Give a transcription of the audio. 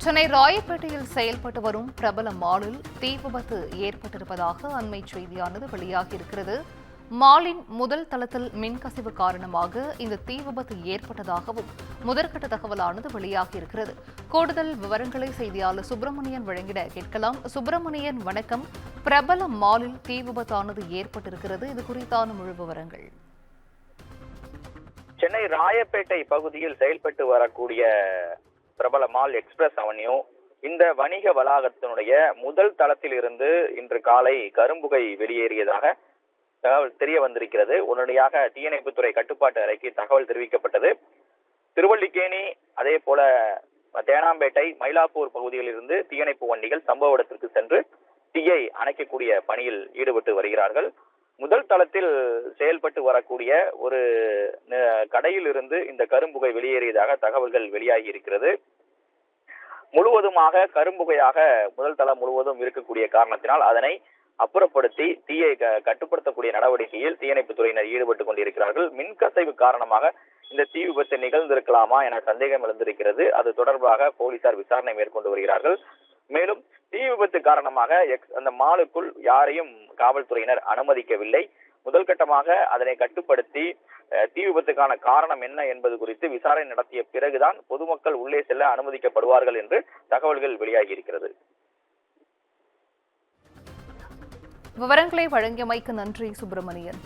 சென்னை ராயப்பேட்டையில் செயல்பட்டு வரும் பிரபல மாலில் தீ விபத்து ஏற்பட்டிருப்பதாக அண்மை செய்தியானது வெளியாகியிருக்கிறது. மாலின் முதல் தளத்தில் மின்கசிவு காரணமாக இந்த தீ விபத்து ஏற்பட்டதாகவும் முதற்கட்ட தகவலானது வெளியாகியிருக்கிறது. கூடுதல் விவரங்களை செய்தியாளர் சுப்பிரமணியன் வழங்கிட கேட்கலாம். சுப்பிரமணியன், வணக்கம். பிரபல மாலில் தீ விபத்தானது ஏற்பட்டிருக்கிறது, இது குறித்தான முழு விவரங்கள். சென்னை ராயப்பேட்டை பகுதியில் செயல்பட்டு வரக்கூடிய பிரபல மால் எக்ஸ்பிரஸ் அவென்யூ இந்த வணிக வளாகத்தினுடைய முதல் தளத்தில் இருந்து இன்று காலை கரும்புகை வெளியேறியதாக தகவல் தெரிய வந்திருக்கிறது. உடனடியாக தீயணைப்புத்துறை கட்டுப்பாட்டு அறைக்கு தகவல் தெரிவிக்கப்பட்டது. திருவல்லிக்கேணி, அதே போல தேனாம்பேட்டை, மயிலாப்பூர் பகுதியில் இருந்து தீயணைப்பு வண்டிகள் சம்பவ இடத்திற்கு சென்று தீயை அணைக்கக்கூடிய பணியில் ஈடுபட்டு வருகிறார்கள். முதல் தளத்தில் செயல்பட்டு வரக்கூடிய ஒரு கடையில் இருந்து இந்த கரும்புகை வெளியேறியதாக தகவல்கள் வெளியாகி இருக்கிறது. முழுவதுமாக கரும்புகையாக முதல் தளம் முழுவதும் இருக்கக்கூடிய காரணத்தினால் அதனை அப்புறப்படுத்தி தீயை கட்டுப்படுத்தக்கூடிய நடவடிக்கையில் தீயணைப்பு துறையினர் ஈடுபட்டுக் கொண்டிருக்கிறார்கள். மின்கசிவு காரணமாக இந்த தீ விபத்து நிகழ்ந்திருக்கலாமா என சந்தேகம் எழுந்திருக்கிறது. அது தொடர்பாக போலீசார் விசாரணை மேற்கொண்டு வருகிறார்கள். மேலும் தீ விபத்து காரணமாக அந்த மாலுக்குள் யாரையும் காவல்துறையினர் அனுமதிக்கவில்லை. முதல் கட்டமாக அதனை கட்டுப்படுத்தி தீ விபத்துக்கான காரணம் என்ன என்பது குறித்து விசாரணை நடத்திய பிறகுதான் பொதுமக்கள் உள்ளே செல்ல அனுமதிக்கப்படுவார்கள் என்று தகவல்கள் வெளியாகி இருக்கிறது. விவரங்களை வழங்கியமைக்கு நன்றி சுப்பிரமணியன்.